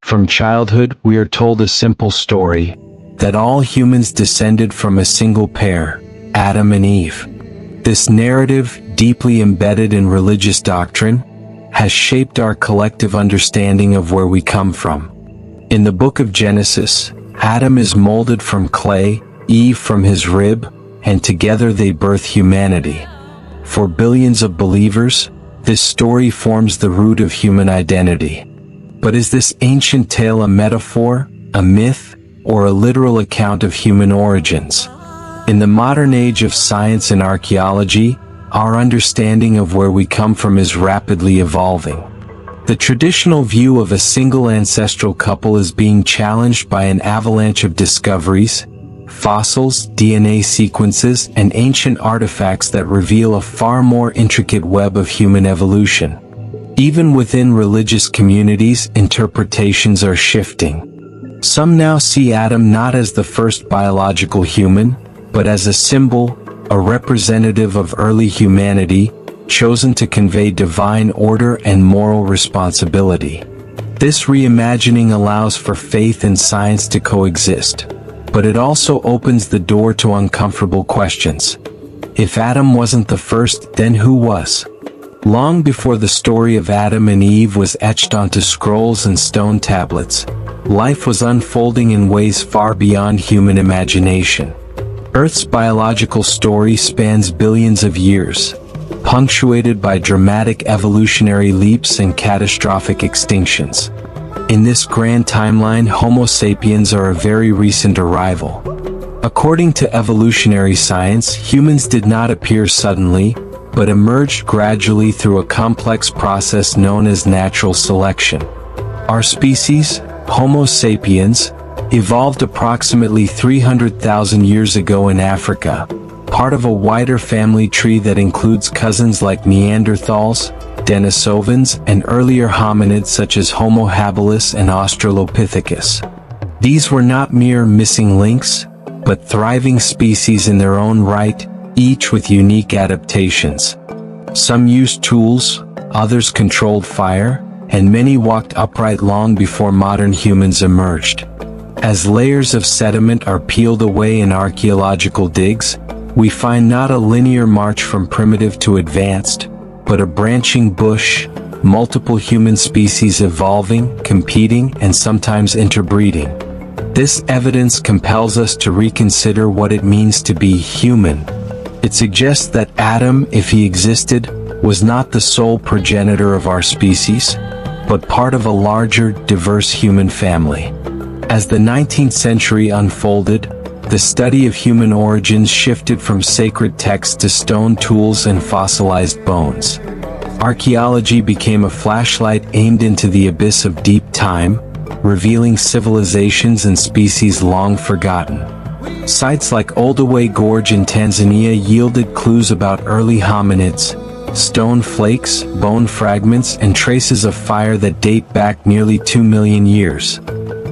From childhood, we are told a simple story, that all humans descended from a single pair, Adam and Eve. This narrative, deeply embedded in religious doctrine, has shaped our collective understanding of where we come from. In the book of Genesis, Adam is molded from clay, Eve from his rib, and together they birth humanity. For billions of believers, this story forms the root of human identity. But is this ancient tale a metaphor, a myth, or a literal account of human origins? In the modern age of science and archaeology, our understanding of where we come from is rapidly evolving. The traditional view of a single ancestral couple is being challenged by an avalanche of discoveries, fossils, DNA sequences, and ancient artifacts that reveal a far more intricate web of human evolution. Even within religious communities, interpretations are shifting. Some now see Adam not as the first biological human, but as a symbol, a representative of early humanity, chosen to convey divine order and moral responsibility. This reimagining allows for faith and science to coexist, but it also opens the door to uncomfortable questions. If Adam wasn't the first, then who was? Long before the story of Adam and Eve was etched onto scrolls and stone tablets, life was unfolding in ways far beyond human imagination. Earth's biological story spans billions of years, punctuated by dramatic evolutionary leaps and catastrophic extinctions. In this grand timeline, Homo sapiens are a very recent arrival. According to evolutionary science, humans did not appear suddenly, but emerged gradually through a complex process known as natural selection. Our species, Homo sapiens, evolved approximately 300,000 years ago in Africa, part of a wider family tree that includes cousins like Neanderthals, Denisovans, and earlier hominids such as Homo habilis and Australopithecus. These were not mere missing links, but thriving species in their own right, each with unique adaptations. Some used tools, others controlled fire, and many walked upright long before modern humans emerged. As layers of sediment are peeled away in archaeological digs, we find not a linear march from primitive to advanced, but a branching bush, multiple human species evolving, competing, and sometimes interbreeding. This evidence compels us to reconsider what it means to be human. It suggests that Adam, if he existed, was not the sole progenitor of our species, but part of a larger, diverse human family. As the 19th century unfolded, the study of human origins shifted from sacred texts to stone tools and fossilized bones. Archaeology became a flashlight aimed into the abyss of deep time, revealing civilizations and species long forgotten. Sites like Olduvai Gorge in Tanzania yielded clues about early hominids, stone flakes, bone fragments, and traces of fire that date back nearly 2 million years.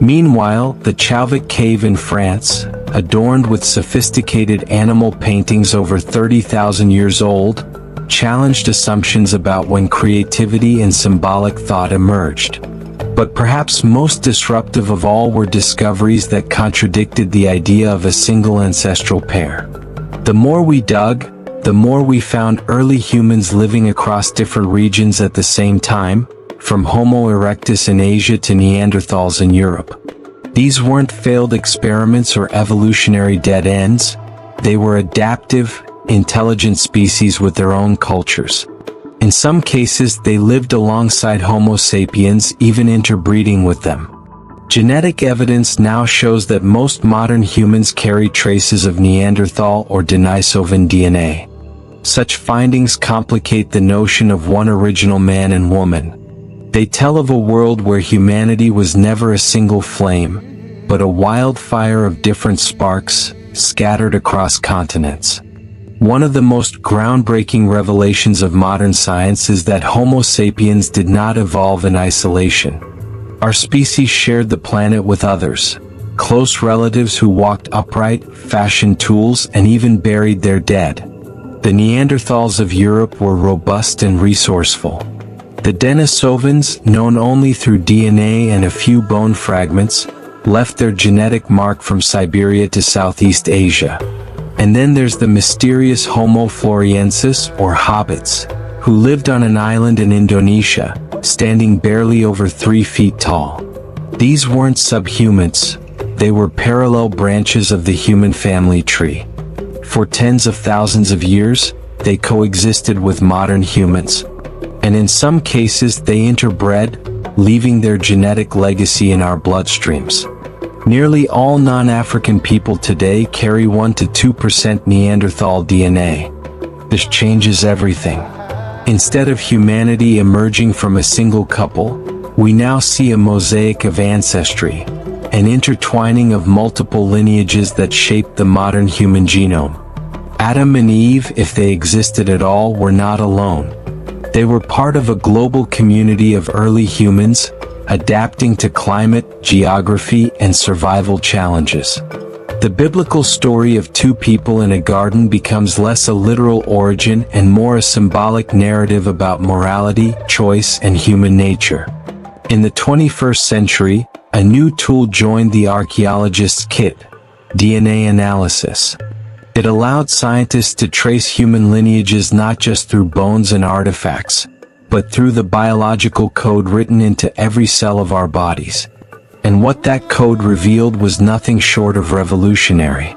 Meanwhile, the Chauvet Cave in France, adorned with sophisticated animal paintings over 30,000 years old, challenged assumptions about when creativity and symbolic thought emerged. But perhaps most disruptive of all were discoveries that contradicted the idea of a single ancestral pair. The more we dug, the more we found early humans living across different regions at the same time, from Homo erectus in Asia to Neanderthals in Europe. These weren't failed experiments or evolutionary dead ends, they were adaptive, intelligent species with their own cultures. In some cases, they lived alongside Homo sapiens, even interbreeding with them. Genetic evidence now shows that most modern humans carry traces of Neanderthal or Denisovan DNA. Such findings complicate the notion of one original man and woman. They tell of a world where humanity was never a single flame, but a wildfire of different sparks, scattered across continents. One of the most groundbreaking revelations of modern science is that Homo sapiens did not evolve in isolation. Our species shared the planet with others, close relatives who walked upright, fashioned tools, and even buried their dead. The Neanderthals of Europe were robust and resourceful. The Denisovans, known only through DNA and a few bone fragments, left their genetic mark from Siberia to Southeast Asia. And then there's the mysterious Homo floresiensis, or hobbits, who lived on an island in Indonesia, standing barely over 3 feet tall. These weren't subhumans, they were parallel branches of the human family tree. For tens of thousands of years, they coexisted with modern humans. And in some cases they interbred, leaving their genetic legacy in our bloodstreams. Nearly all non-African people today carry 1 to 2% Neanderthal DNA. This changes everything. Instead of humanity emerging from a single couple, we now see a mosaic of ancestry, an intertwining of multiple lineages that shaped the modern human genome. Adam and Eve, if they existed at all, were not alone. They were part of a global community of early humans, adapting to climate, geography, and survival challenges. The biblical story of 2 people in a garden becomes less a literal origin and more a symbolic narrative about morality, choice, and human nature. In the 21st century, a new tool joined the archaeologist's kit: DNA analysis. It allowed scientists to trace human lineages not just through bones and artifacts, but through the biological code written into every cell of our bodies. And what that code revealed was nothing short of revolutionary.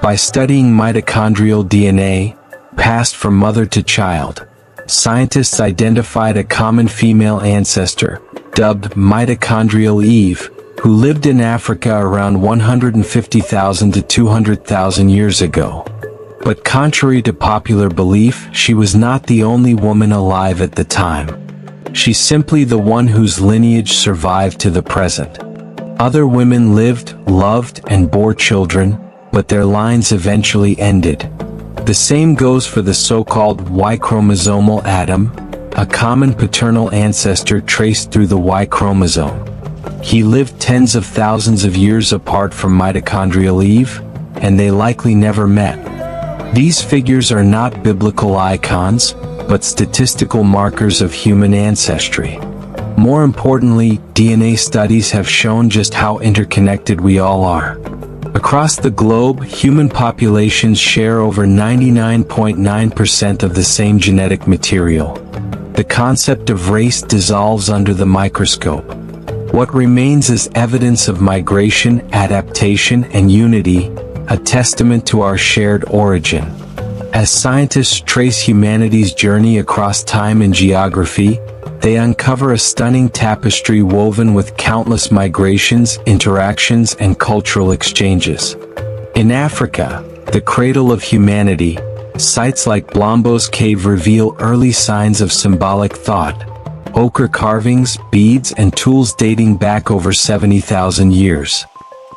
By studying mitochondrial DNA, passed from mother to child, scientists identified a common female ancestor, dubbed mitochondrial Eve, who lived in Africa around 150,000 to 200,000 years ago. But contrary to popular belief, she was not the only woman alive at the time. She's simply the one whose lineage survived to the present. Other women lived, loved, and bore children, but their lines eventually ended. The same goes for the so-called Y-chromosomal Adam, a common paternal ancestor traced through the Y chromosome. He lived tens of thousands of years apart from mitochondrial Eve, and they likely never met. These figures are not biblical icons, but statistical markers of human ancestry. More importantly, DNA studies have shown just how interconnected we all are. Across the globe, human populations share over 99.9% of the same genetic material. The concept of race dissolves under the microscope. What remains is evidence of migration, adaptation, and unity, a testament to our shared origin. As scientists trace humanity's journey across time and geography, they uncover a stunning tapestry woven with countless migrations, interactions, and cultural exchanges. In Africa, the cradle of humanity, sites like Blombo's cave reveal early signs of symbolic thought: ochre carvings, beads, and tools dating back over 70,000 years.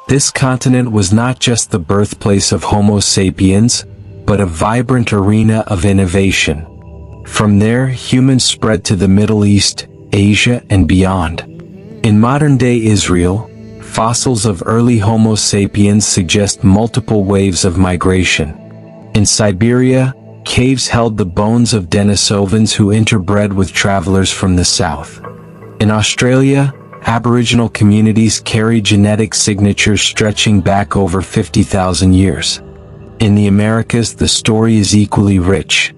This continent was not just the birthplace of Homo sapiens, but a vibrant arena of innovation. From there, humans spread to the Middle East, Asia, and beyond. In modern-day Israel, fossils of early Homo sapiens suggest multiple waves of migration. In Siberia, caves held the bones of Denisovans who interbred with travelers from the south. In Australia, Aboriginal communities carry genetic signatures stretching back over 50,000 years. In the Americas, the story is equally rich.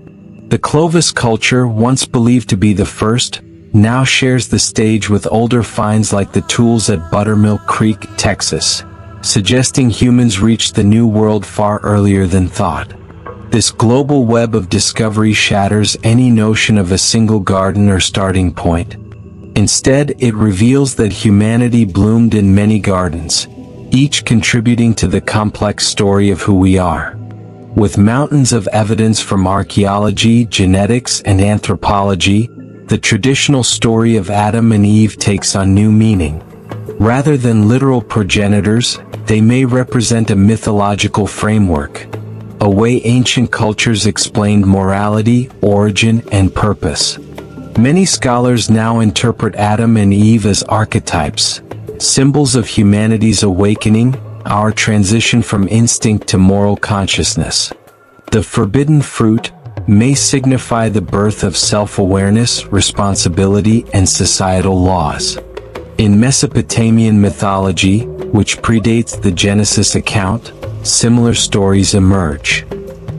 The Clovis culture, once believed to be the first, now shares the stage with older finds like the tools at Buttermilk Creek, Texas, suggesting humans reached the New World far earlier than thought. This global web of discovery shatters any notion of a single garden or starting point. Instead, it reveals that humanity bloomed in many gardens, each contributing to the complex story of who we are. With mountains of evidence from archaeology, genetics, and anthropology, the traditional story of Adam and Eve takes on new meaning. Rather than literal progenitors, they may represent a mythological framework, a way ancient cultures explained morality, origin, and purpose. Many scholars now interpret Adam and Eve as archetypes, symbols of humanity's awakening, our transition from instinct to moral consciousness. The forbidden fruit, may signify the birth of self-awareness, responsibility, and societal laws. In Mesopotamian mythology, which predates the Genesis account, similar stories emerge.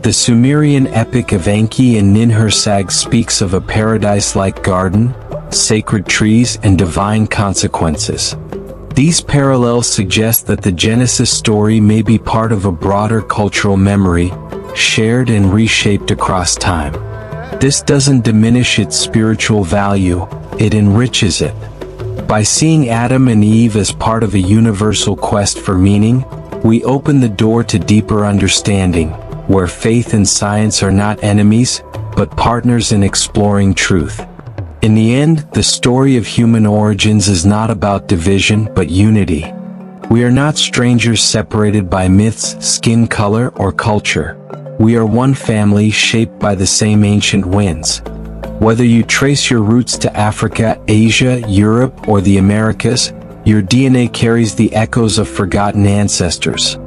The Sumerian epic of Enki and Ninhursag speaks of a paradise-like garden, sacred trees, and divine consequences. These parallels suggest that the Genesis story may be part of a broader cultural memory, shared and reshaped across time. This doesn't diminish its spiritual value, it enriches it. By seeing Adam and Eve as part of a universal quest for meaning, we open the door to deeper understanding, where faith and science are not enemies, but partners in exploring truth. In the end, the story of human origins is not about division, but unity. We are not strangers separated by myths, skin color, or culture. We are one family shaped by the same ancient winds. Whether you trace your roots to Africa, Asia, Europe, or the Americas, your DNA carries the echoes of forgotten ancestors.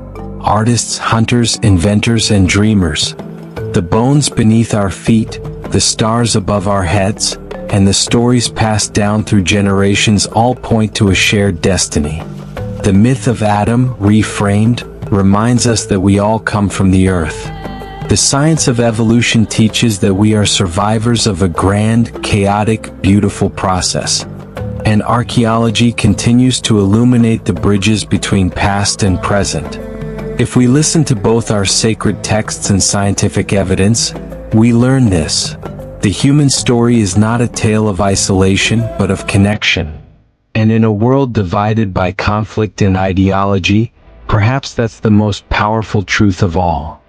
Artists, hunters, inventors, and dreamers. The bones beneath our feet, the stars above our heads, and the stories passed down through generations all point to a shared destiny. The myth of Adam, reframed, reminds us that we all come from the earth. The science of evolution teaches that we are survivors of a grand, chaotic, beautiful process. And archaeology continues to illuminate the bridges between past and present. If we listen to both our sacred texts and scientific evidence, we learn this. The human story is not a tale of isolation, but of connection. And in a world divided by conflict and ideology, perhaps that's the most powerful truth of all.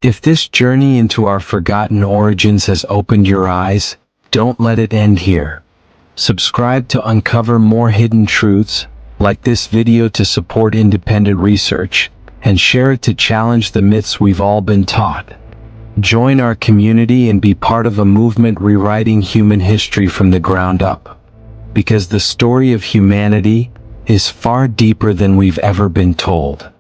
If this journey into our forgotten origins has opened your eyes, don't let it end here. Subscribe to uncover more hidden truths, like this video to support independent research, and share it to challenge the myths we've all been taught. Join our community and be part of a movement rewriting human history from the ground up. Because the story of humanity is far deeper than we've ever been told.